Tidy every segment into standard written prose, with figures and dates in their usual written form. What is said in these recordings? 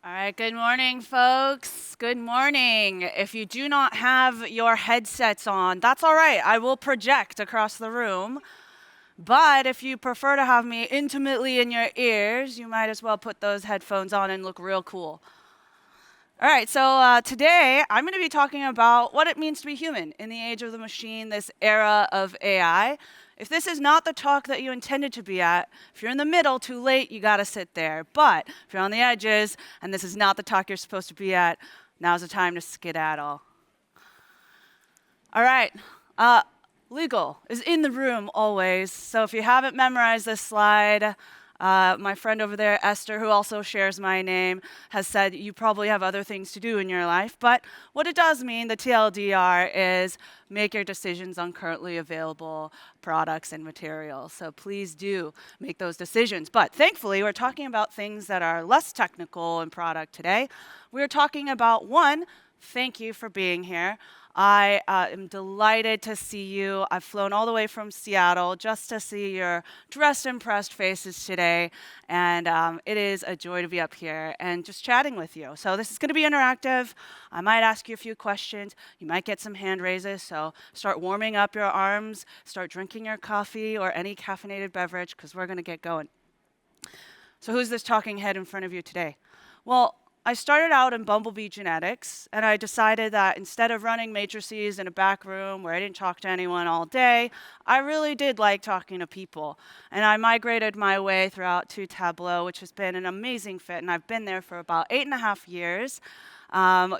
All right, good morning, folks. Good morning. If you do not have your headsets on, that's all right. I will project across the room. But if you prefer to have me intimately in your ears, you might as well put those headphones on and look real cool. All right, so today I'm going to be talking about what it means to be human in the age of the machine, this era of AI. If this is not the talk that you intended to be at, if you're in the middle, too late, you got to sit there. But if you're on the edges and this is not the talk you're supposed to be at, now's the time to skedaddle. All right. Legal is in the room always. So if you haven't memorized this slide, my friend over there, Esther, who also shares my name, has said you probably have other things to do in your life. But what it does mean, the TLDR, is make your decisions on currently available products and materials. So please do make those decisions. But thankfully, we're talking about things that are less technical in product today. We're talking about one, thank you for being here. I am delighted to see you. I've flown all the way from Seattle just to see your dressed and pressed faces today. And it is a joy to be up here and just chatting with you. So this is going to be interactive. I might ask you a few questions. You might get some hand raises. So start warming up your arms. Start drinking your coffee or any caffeinated beverage because we're going to get going. So who's this talking head in front of you today? Well, I started out in Bumblebee Genetics, and I decided that instead of running matrices in a back room where I didn't talk to anyone all day, I really did like talking to people. And I migrated my way throughout to Tableau, which has been an amazing fit, and I've been there for about 8.5 years.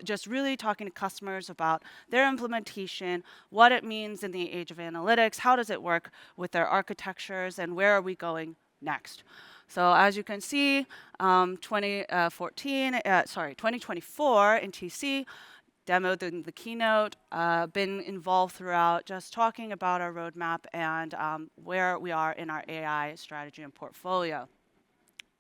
Just really talking to customers about their implementation, what it means in the age of analytics, how does it work with their architectures, and where are we going next. So as you can see, 2024 in TC, demoed in the keynote, been involved throughout just talking about our roadmap and where we are in our AI strategy and portfolio.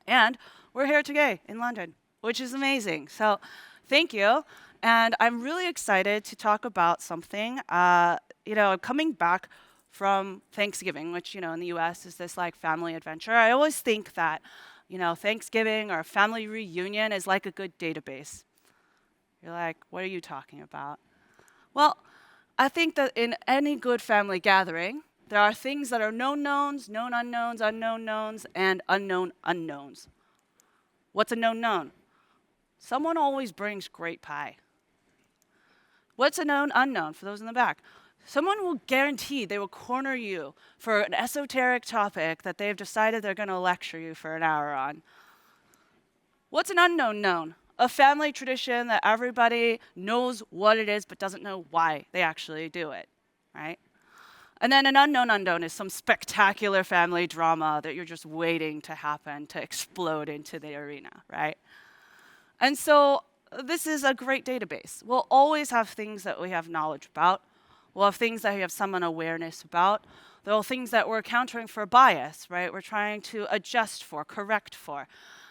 And we're here today in London, which is amazing. So thank you. And I'm really excited to talk about something. Coming back from Thanksgiving, which, in the US is this like family adventure. I always think that, Thanksgiving or a family reunion is like a good database. You're like, what are you talking about? Well, I think that in any good family gathering, there are things that are known knowns, known unknowns, unknown knowns, and unknown unknowns. What's a known known? Someone always brings great pie. What's a known unknown for those in the back? Someone will guarantee they will corner you for an esoteric topic that they've decided they're going to lecture you for an hour on. What's an unknown known? A family tradition that everybody knows what it is but doesn't know why they actually do it, right? And then an unknown unknown is some spectacular family drama that you're just waiting to happen to explode into the arena, right? And so this is a great database. We'll always have things that we have knowledge about. We'll have things that we have some awareness about. There are things that we're countering for bias, right? We're trying to adjust for, correct for.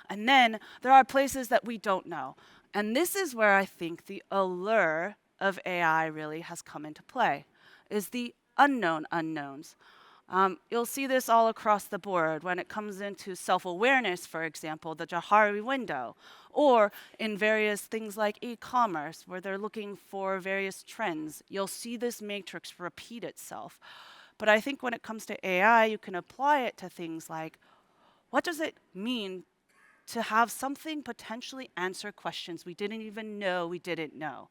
And then there are places that we don't know. And this is where I think the allure of AI really has come into play, is the unknown unknowns. You'll see this all across the board when it comes into self-awareness, for example, the Johari window, or in various things like e-commerce, where they're looking for various trends. You'll see this matrix repeat itself. But I think when it comes to AI, you can apply it to things like, what does it mean to have something potentially answer questions we didn't even know we didn't know?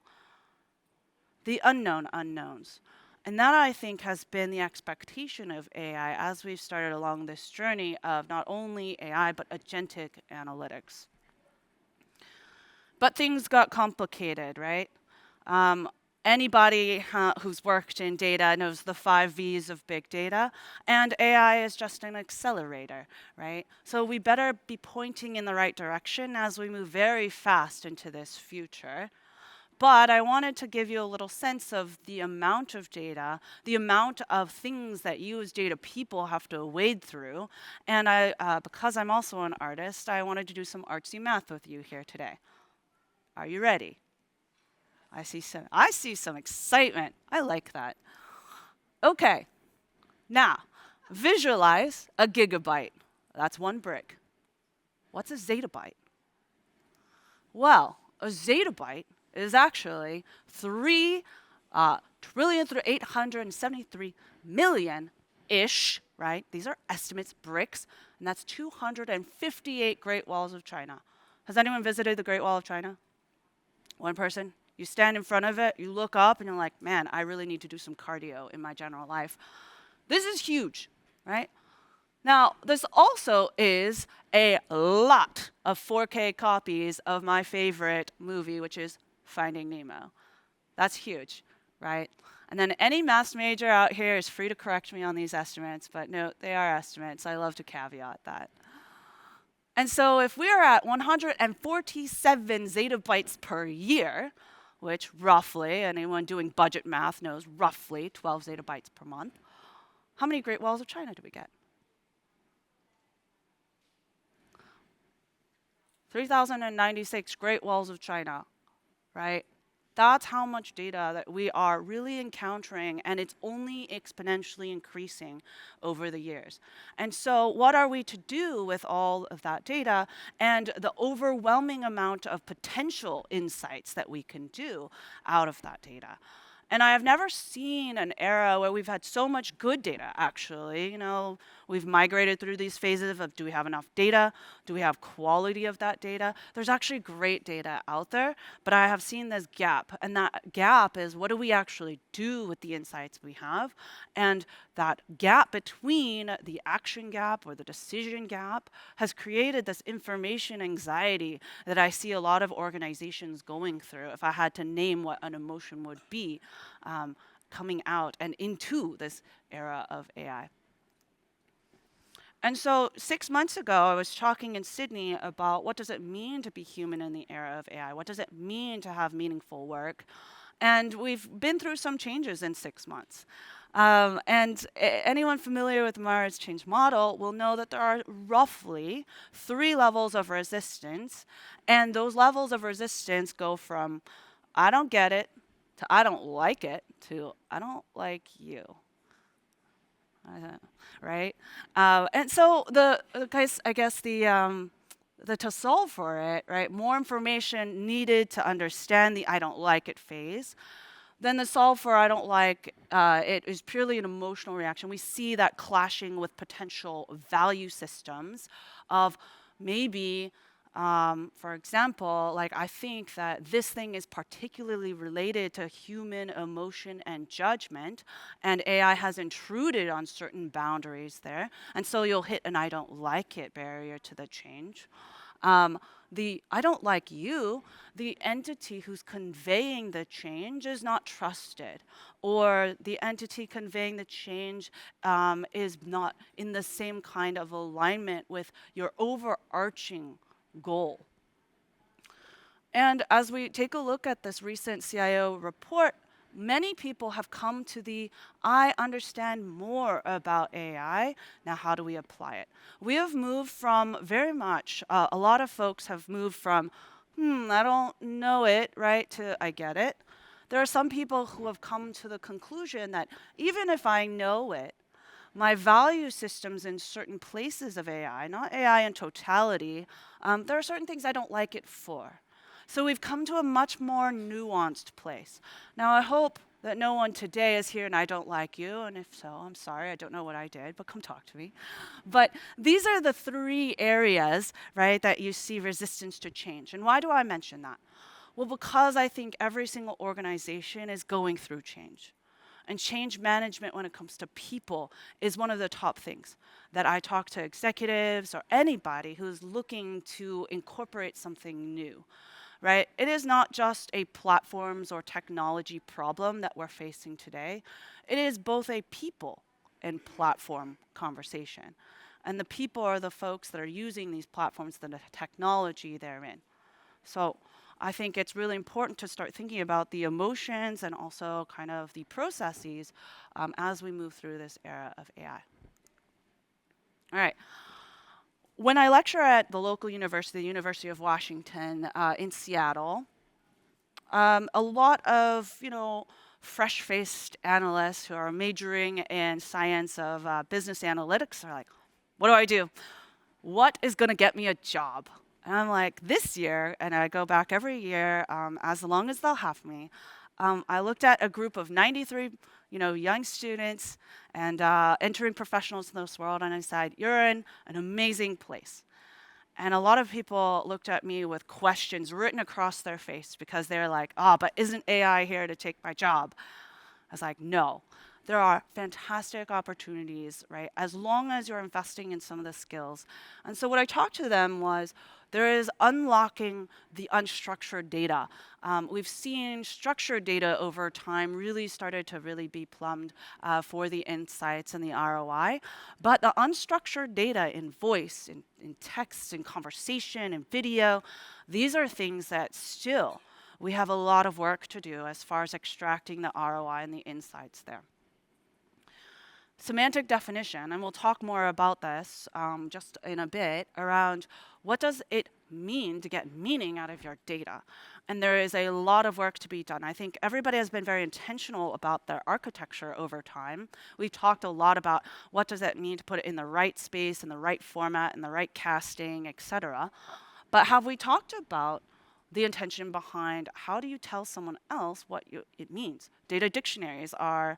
The unknown unknowns. And that, I think, has been the expectation of AI as we've started along this journey of not only AI, but agentic analytics. But things got complicated, right? Anybody who's worked in data knows the 5 V's of big data, and AI is just an accelerator, right? So we better be pointing in the right direction as we move very fast into this future. But I wanted to give you a little sense of the amount of data, the amount of things that you as data people have to wade through. And because I'm also an artist, I wanted to do some artsy math with you here today. Are you ready? I see some excitement. I like that. Okay. Now, visualize a gigabyte. That's 1 brick. What's a zettabyte? Well, a zettabyte is actually 3,873,000,000-ish, right? These are estimates, bricks, and that's 258 Great Walls of China. Has anyone visited the Great Wall of China? One person? You stand in front of it, you look up, and you're like, man, I really need to do some cardio in my general life. This is huge, right? Now, this also is a lot of 4K copies of my favorite movie, which is Finding Nemo. That's huge, right? And then any math major out here is free to correct me on these estimates, but no, they are estimates. I love to caveat that. And so if we're at 147 zettabytes per year, which roughly, anyone doing budget math knows roughly 12 zettabytes per month, how many Great Walls of China do we get? 3,096 Great Walls of China, right? That's how much data that we are really encountering, and it's only exponentially increasing over the years. And so what are we to do with all of that data and the overwhelming amount of potential insights that we can do out of that data? And I have never seen an era where we've had so much good data, actually. You know, we've migrated through these phases of, do we have enough data? Do we have quality of that data? There's actually great data out there, but I have seen this gap. And that gap is, what do we actually do with the insights we have? And that gap between the action gap or the decision gap has created this information anxiety that I see a lot of organizations going through, if I had to name what an emotion would be, coming out and into this era of AI. And so 6 months ago, I was talking in Sydney about what does it mean to be human in the era of AI? What does it mean to have meaningful work? And we've been through some changes in 6 months. Anyone familiar with Mara's change model will know that there are roughly 3 levels of resistance. And those levels of resistance go from, I don't get it, to I don't like it, to I don't like you. Right? And so to solve for it, right, more information needed to understand the I don't like it phase. Then the solve for I don't like it is purely an emotional reaction. We see that clashing with potential value systems of maybe, for example, like I think that this thing is particularly related to human emotion and judgment, and AI has intruded on certain boundaries there. And so you'll hit an I don't like it barrier to the change. The I don't like you, the entity who's conveying the change is not trusted, or the entity conveying the change is not in the same kind of alignment with your overarching goal. And as we take a look at this recent CIO report, many people have come to the, I understand more about AI, now how do we apply it? We have moved from very much, a lot of folks have moved from, I don't know it, right, to I get it. There are some people who have come to the conclusion that even if I know it, my value systems in certain places of AI, not AI in totality, there are certain things I don't like it for. So we've come to a much more nuanced place. Now, I hope that no one today is here and I don't like you, and if so, I'm sorry, I don't know what I did, but come talk to me. But these are the 3 areas, right, that you see resistance to change. And why do I mention that? Well, because I think every single organization is going through change. And change management when it comes to people is one of the top things that I talk to executives or anybody who's looking to incorporate something new. Right? It is not just a platforms or technology problem that we're facing today. It is both a people and platform conversation. And the people are the folks that are using these platforms, the technology they're in. So I think it's really important to start thinking about the emotions and also kind of the processes as we move through this era of AI. All right. When I lecture at the local university, the University of Washington in Seattle, a lot of, fresh-faced analysts who are majoring in science of business analytics are like, what do I do? What is going to get me a job? And I'm like, this year, and I go back every year, as long as they'll have me, I looked at a group of 93, young students and entering professionals in this world, and I said, you're in an amazing place. And a lot of people looked at me with questions written across their face because they're like, but isn't AI here to take my job? I was like, no. There are fantastic opportunities, right? As long as you're investing in some of the skills. And so what I talked to them was there is unlocking the unstructured data. We've seen structured data over time really started to really be plumbed for the insights and the ROI. But the unstructured data in voice, in text, in conversation, in video, these are things that still we have a lot of work to do as far as extracting the ROI and the insights there. Semantic definition, and we'll talk more about this just in a bit, around what does it mean to get meaning out of your data. And there is a lot of work to be done. I think everybody has been very intentional about their architecture over time. We've talked a lot about what does it mean to put it in the right space, in the right format, in the right casting, etc. But have we talked about the intention behind how do you tell someone else what it means? Data dictionaries are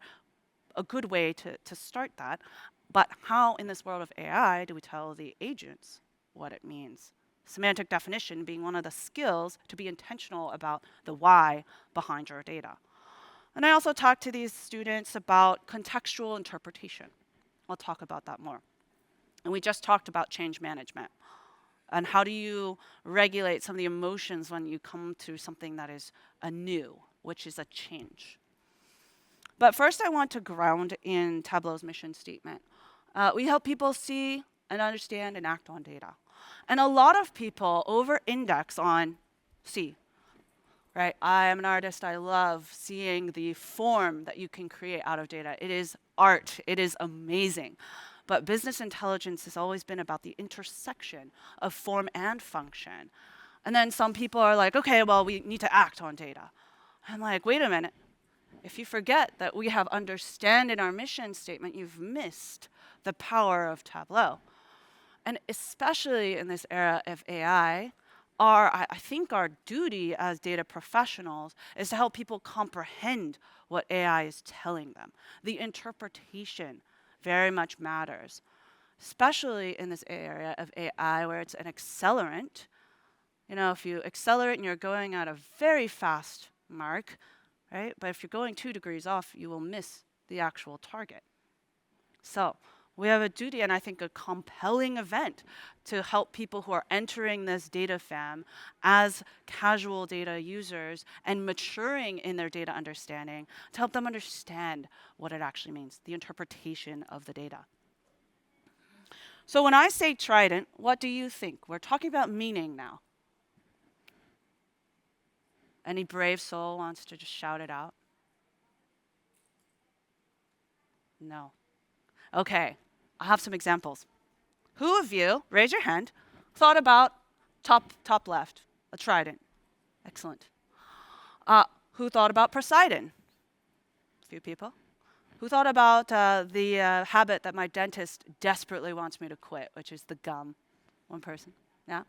a good way to start that. But how, in this world of AI, do we tell the agents what it means? Semantic definition being one of the skills to be intentional about the why behind your data. And I also talked to these students about contextual interpretation. I'll talk about that more. And we just talked about change management. And how do you regulate some of the emotions when you come to something that is a new, which is a change? But first, I want to ground in Tableau's mission statement. We help people see and understand and act on data. And a lot of people over-index on see, right? I am an artist. I love seeing the form that you can create out of data. It is art. It is amazing. But business intelligence has always been about the intersection of form and function. And then some people are like, okay, well, we need to act on data. I'm like, wait a minute. If you forget that we have understand in our mission statement, you've missed the power of Tableau. And especially in this era of AI, I think our duty as data professionals is to help people comprehend what AI is telling them. The interpretation very much matters, especially in this area of AI where it's an accelerant. If you accelerate and you're going at a very fast mark, right? But if you're going 2 degrees off, you will miss the actual target. So we have a duty, and I think a compelling event to help people who are entering this DataFam as casual data users and maturing in their data understanding to help them understand what it actually means, the interpretation of the data. So when I say trident, what do you think? We're talking about meaning now. Any brave soul wants to just shout it out? No. Okay, I have some examples. Who of you, raise your hand, thought about top left, a trident? Excellent. Who thought about Poseidon? A few people. Who thought about the habit that my dentist desperately wants me to quit, which is the gum? One person, yeah.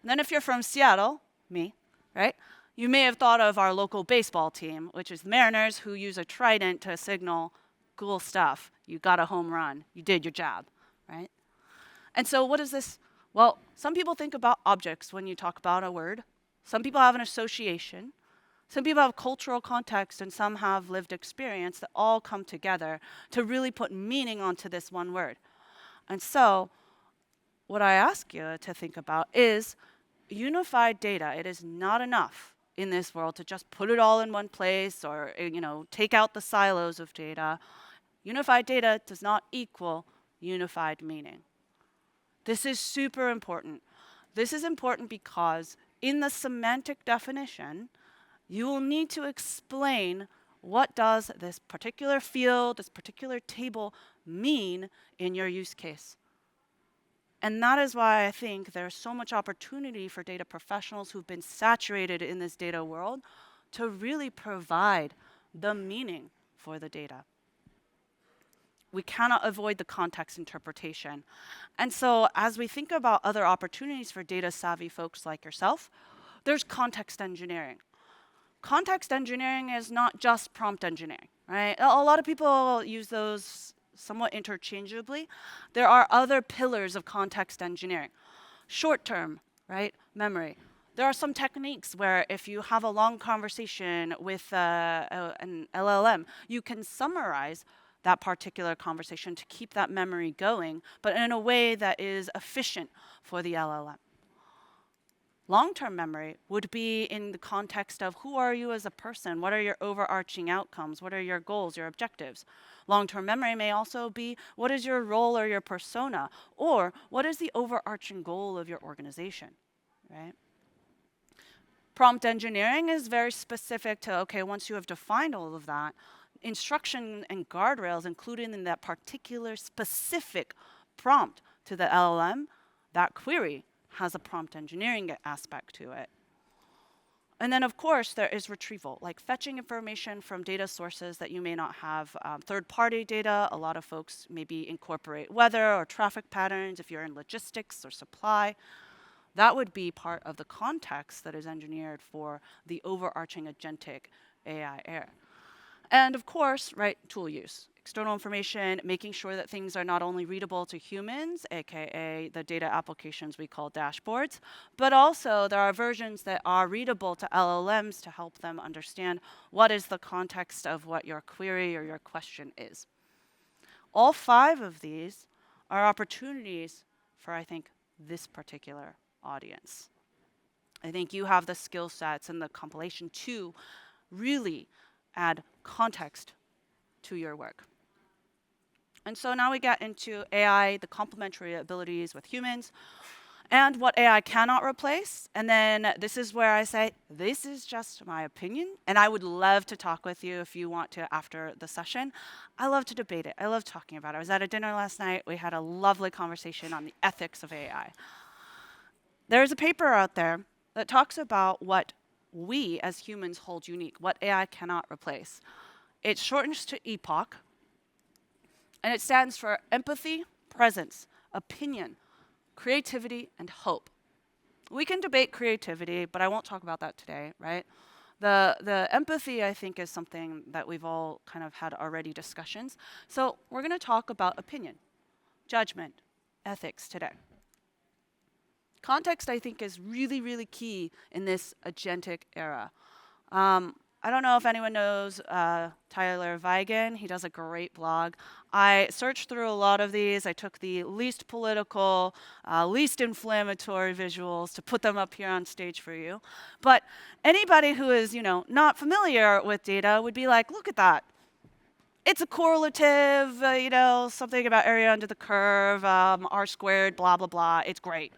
And then if you're from Seattle, me, right? You may have thought of our local baseball team, which is the Mariners, who use a trident to signal cool stuff. You got a home run. You did your job, right? And so what is this? Well, some people think about objects when you talk about a word. Some people have an association. Some people have cultural context, and some have lived experience that all come together to really put meaning onto this one word. And so what I ask you to think about is unified data. It is not enough in this world to just put it all in one place or take out the silos of data. Unified data does not equal unified meaning. This is super important. This is important because in the semantic definition, you will need to explain what does this particular field, this particular table mean in your use case. And that is why I think there's so much opportunity for data professionals who've been saturated in this data world to really provide the meaning for the data. we cannot avoid the context interpretation. And so as we think about other opportunities for data savvy folks like yourself, there's context engineering. Context engineering is not just prompt engineering, right? A lot of people use those somewhat interchangeably. There are other pillars of context engineering. Short-term, right, memory. There are some techniques where if you have a long conversation with an LLM, you can summarize that particular conversation to keep that memory going, but in a way that is efficient for the LLM. Long-term memory would be in the context of who are you as a person? What are your overarching outcomes? What are your goals, your objectives? Long-term memory may also be what is your role or your persona? Or what is the overarching goal of your organization, right? Prompt engineering is very specific to, okay, once you have defined all of that, instruction and guardrails included in that particular specific prompt to the LLM, that query has a prompt engineering aspect to it. And then, of course, there is retrieval, like fetching information from data sources that you may not have. Third-party data, a lot of folks maybe incorporate weather or traffic patterns if you're in logistics or supply. That would be part of the context that is engineered for the overarching agentic AI era. And of course, right, tool use. External information, making sure that things are not only readable to humans, aka the data applications we call dashboards, but also there are versions that are readable to LLMs to help them understand what is the context of what your query or your question is. All 5 of these are opportunities for, I think, this particular audience. I think you have the skill sets and the compilation to really add context to your work. And so now we get into AI, the complementary abilities with humans, and what AI cannot replace. And then this is where I say, this is just my opinion, and I would love to talk with you if you want to after the session. I love to debate it. I love talking about it. I was at a dinner last night. We had a lovely conversation on the ethics of AI. There's a paper out there that talks about what we as humans hold unique, what AI cannot replace. It shortens to EPOC, and it stands for empathy, presence, opinion, creativity, and hope. We can debate creativity, but I won't talk about that today, right? The empathy, I think, is something that we've all kind of had already discussions. So we're going to talk about opinion, judgment, ethics today. Context, I think, is really, really key in this agentic era. I don't know if anyone knows Tyler Vigen. He does a great blog. I searched through a lot of these. I took the least political, least inflammatory visuals to put them up here on stage for you. But anybody who is, not familiar with data would be like, look at that. It's a correlative, something about area under the curve, R squared, blah, blah, blah. It's great.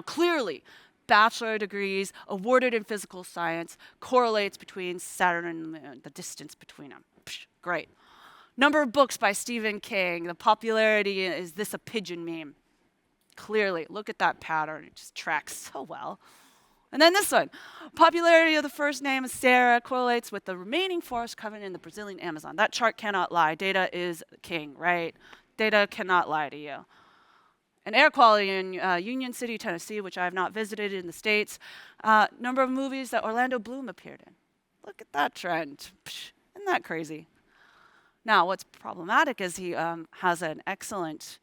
Clearly, bachelor degrees awarded in physical science correlates between Saturn and the Moon, the distance between them. Psh, great. Number of books by Stephen King. The popularity is this a pigeon meme. Clearly, look at that pattern. It just tracks so well. And then this one. Popularity of the first name, Sarah, correlates with the remaining forest covered in the Brazilian Amazon. That chart cannot lie. Data is king, right? Data cannot lie to you. And air quality in Union City, Tennessee, which I have not visited in the States. Number of movies that Orlando Bloom appeared in. Look at that trend. Psh, isn't that crazy? Now, what's problematic is he has an excellent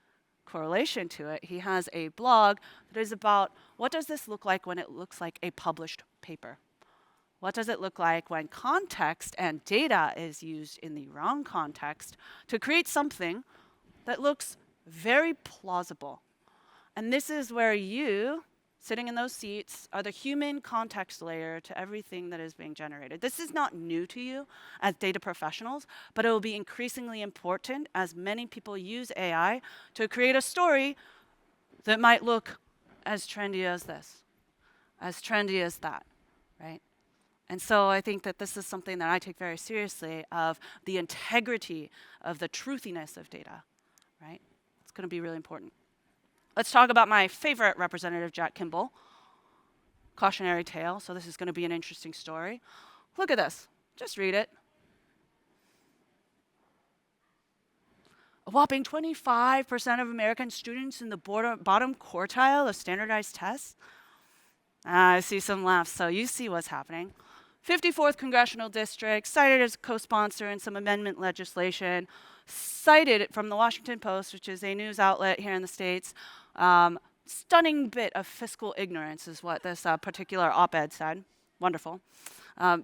correlation to it. He has a blog that is about what does this look like when it looks like a published paper? What does it look like when context and data is used in the wrong context to create something that looks very plausible? And this is where you, sitting in those seats, are the human context layer to everything that is being generated. This is not new to you as data professionals, but it will be increasingly important as many people use AI to create a story that might look as trendy as this, as trendy as that, right? And so I think that this is something that I take very seriously, of the integrity of the truthiness of data, right? It's going to be really important. Let's talk about my favorite representative, Jack Kimball. Cautionary tale, so this is going to be an interesting story. Look at this. Just read it. A whopping 25% of American students in the bottom quartile of standardized tests. I see some laughs, so you see what's happening. 54th Congressional District, cited as co-sponsor in some amendment legislation, cited from the Washington Post, which is a news outlet here in the States. Stunning bit of fiscal ignorance is what this particular op-ed said. Wonderful.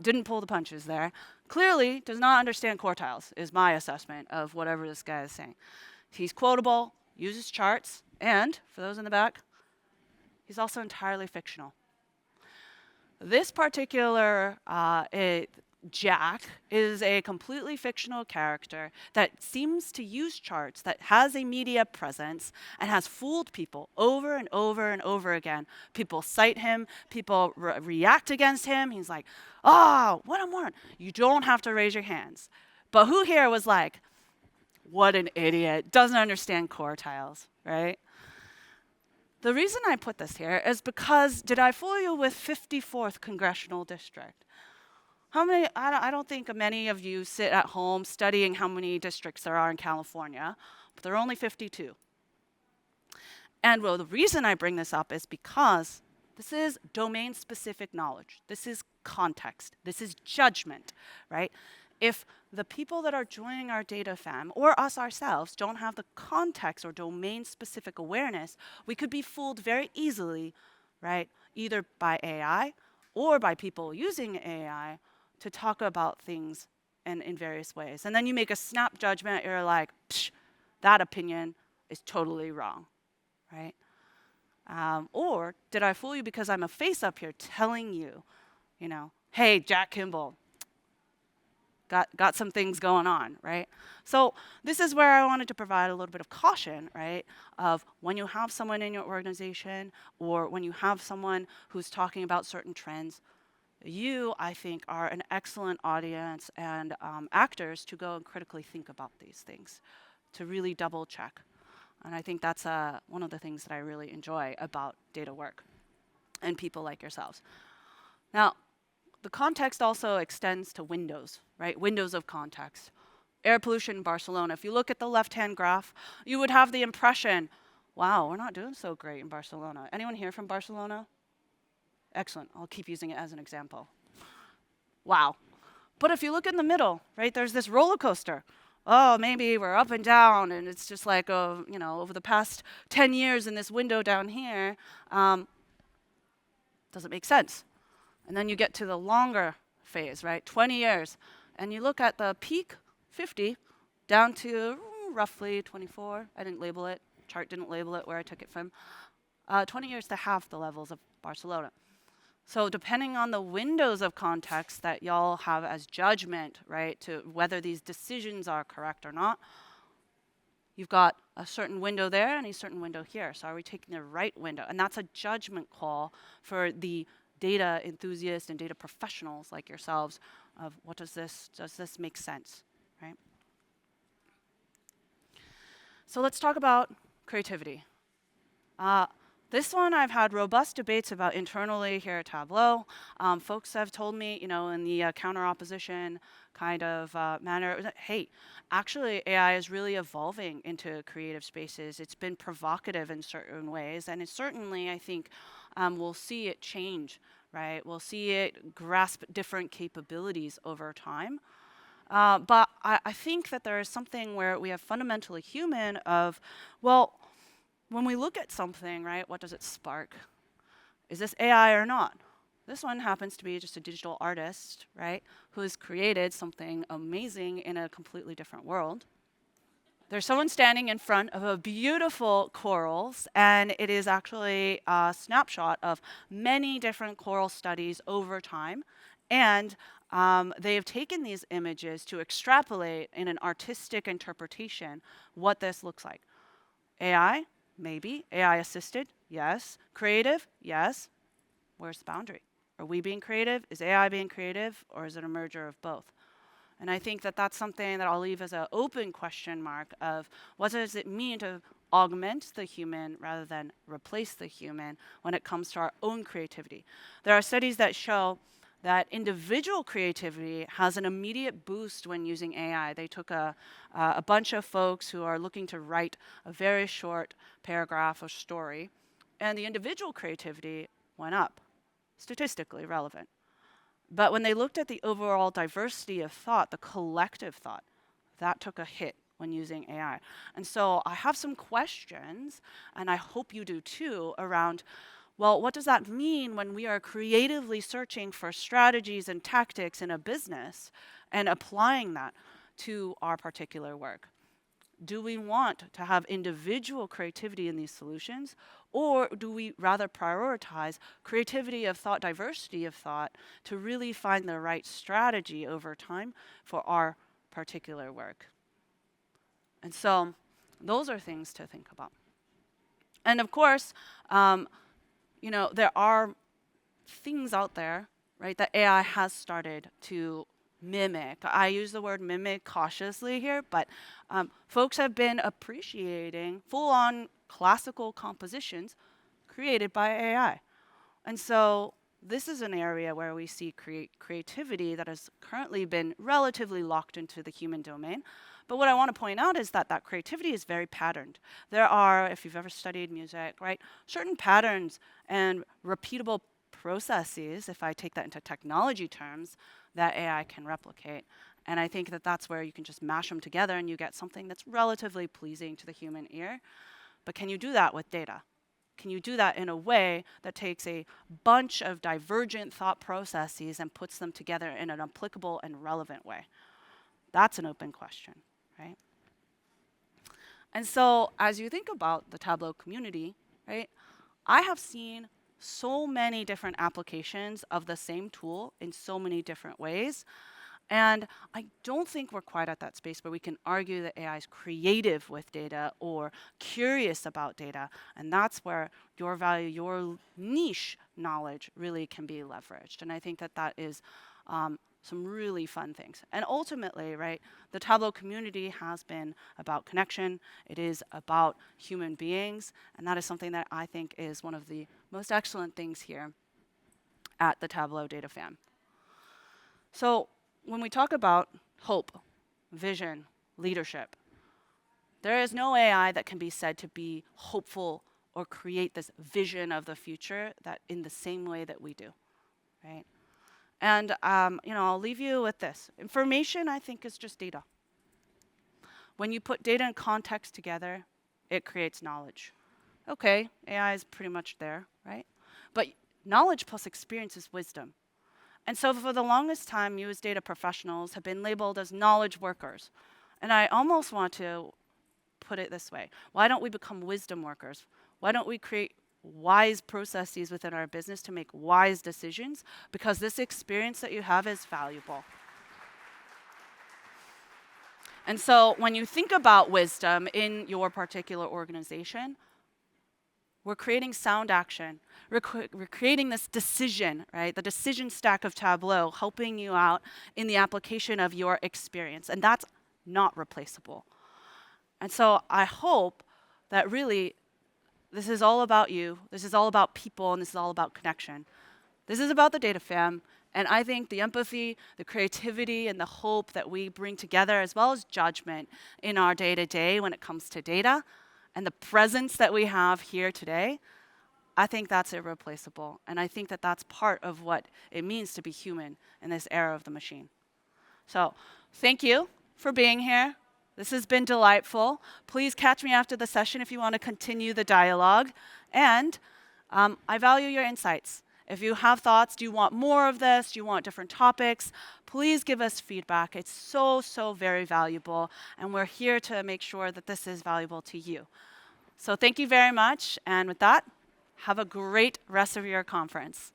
Didn't pull the punches there. Clearly does not understand quartiles, is my assessment of whatever this guy is saying. He's quotable, uses charts, and, for those in the back, he's also entirely fictional. This particular Jack is a completely fictional character that seems to use charts, that has a media presence, and has fooled people over and over and over again. People cite him, people react against him. He's like, oh, what a moron. You don't have to raise your hands. But who here was like, what an idiot, doesn't understand quartiles, right? The reason I put this here is because, did I fool you with 54th Congressional District? How many, I don't think many of you sit at home studying how many districts there are in California, but there are only 52. And well, the reason I bring this up is because this is domain-specific knowledge. This is context. This is judgment, right? If the people that are joining our DataFam, or us ourselves, don't have the context or domain-specific awareness, we could be fooled very easily, right? Either by AI or by people using AI to talk about things in various ways. And then you make a snap judgment, you're like, psh, that opinion is totally wrong, right? Or did I fool you because I'm a face up here telling you, hey, Jack Kimball, got some things going on, right? So this is where I wanted to provide a little bit of caution, right? Of when you have someone in your organization or when you have someone who's talking about certain trends, you, I think, are an excellent audience and actors to go and critically think about these things, to really double check. And I think that's one of the things that I really enjoy about data work and people like yourselves. Now, the context also extends to windows, right? Windows of context. Air pollution in Barcelona. If you look at the left-hand graph, you would have the impression, wow, we're not doing so great in Barcelona. Anyone here from Barcelona? Excellent. I'll keep using it as an example. Wow. But if you look in the middle, right, there's this roller coaster. Oh, maybe we're up and down, and it's just like, over the past 10 years in this window down here, doesn't make sense. And then you get to the longer phase, right, 20 years, and you look at the peak, 50, down to roughly 24. I didn't label it. Chart didn't label it where I took it from. 20 years to half the levels of Barcelona. So depending on the windows of context that y'all have as judgment, right, to whether these decisions are correct or not, you've got a certain window there and a certain window here. So are we taking the right window? And that's a judgment call for the data enthusiasts and data professionals like yourselves of does this make sense, right? So let's talk about creativity. This one I've had robust debates about internally here at Tableau. Folks have told me, in the counter-opposition kind of manner, that, hey, actually AI is really evolving into creative spaces. It's been provocative in certain ways, and it certainly, I think, we'll see it change, right? We'll see it grasp different capabilities over time. But I think that there is something where we have fundamentally human of, well, when we look at something, right, what does it spark? Is this AI or not? This one happens to be just a digital artist, right, who has created something amazing in a completely different world. There's someone standing in front of a beautiful corals, and it is actually a snapshot of many different coral studies over time. And they have taken these images to extrapolate in an artistic interpretation what this looks like. AI? Maybe. AI assisted? Yes. Creative? Yes. Where's the boundary? Are we being creative? Is AI being creative? Or is it a merger of both? And I think that that's something that I'll leave as an open question mark of what does it mean to augment the human rather than replace the human when it comes to our own creativity. There are studies that show that individual creativity has an immediate boost when using AI. They took a bunch of folks who are looking to write a very short paragraph or story, and the individual creativity went up, statistically relevant. But when they looked at the overall diversity of thought, the collective thought, that took a hit when using AI. And so I have some questions, and I hope you do too, around, well, what does that mean when we are creatively searching for strategies and tactics in a business and applying that to our particular work? Do we want to have individual creativity in these solutions, or do we rather prioritize creativity of thought, diversity of thought, to really find the right strategy over time for our particular work? And so those are things to think about. And of course, there are things out there, right, that AI has started to mimic. I use the word mimic cautiously here, but folks have been appreciating full-on classical compositions created by AI. And so this is an area where we see creativity that has currently been relatively locked into the human domain. But what I want to point out is that that creativity is very patterned. There are, if you've ever studied music, right, certain patterns and repeatable processes, if I take that into technology terms, that AI can replicate. And I think that that's where you can just mash them together and you get something that's relatively pleasing to the human ear. But can you do that with data? Can you do that in a way that takes a bunch of divergent thought processes and puts them together in an applicable and relevant way? That's an open question, right? And so as you think about the Tableau community, right, I have seen so many different applications of the same tool in so many different ways. And I don't think we're quite at that space where we can argue that AI is creative with data or curious about data. And that's where your value, your niche knowledge really can be leveraged. And I think that that is some really fun things. And ultimately, right, the Tableau community has been about connection. It is about human beings. And that is something that I think is one of the most excellent things here at the Tableau DataFam. So when we talk about hope, vision, leadership, there is no AI that can be said to be hopeful or create this vision of the future that in the same way that we do, right? And I'll leave you with this. Information, I think, is just data. When you put data and context together, it creates knowledge. Okay, AI is pretty much there, right? But knowledge plus experience is wisdom. And so for the longest time, you as data professionals have been labeled as knowledge workers. And I almost want to put it this way. Why don't we become wisdom workers? Why don't we create wise processes within our business to make wise decisions? Because this experience that you have is valuable. And so when you think about wisdom in your particular organization, we're creating sound action. We're creating this decision, right? The decision stack of Tableau, helping you out in the application of your experience. And that's not replaceable. And so I hope that really this is all about you. This is all about people, and this is all about connection. This is about the DataFam. And I think the empathy, the creativity, and the hope that we bring together, as well as judgment in our day-to-day when it comes to data, and the presence that we have here today, I think that's irreplaceable. And I think that that's part of what it means to be human in this era of the machine. So thank you for being here. This has been delightful. Please catch me after the session if you want to continue the dialogue. And I value your insights. If you have thoughts, do you want more of this? Do you want different topics? Please give us feedback. It's so, so very valuable. And we're here to make sure that this is valuable to you. So thank you very much. And with that, have a great rest of your conference.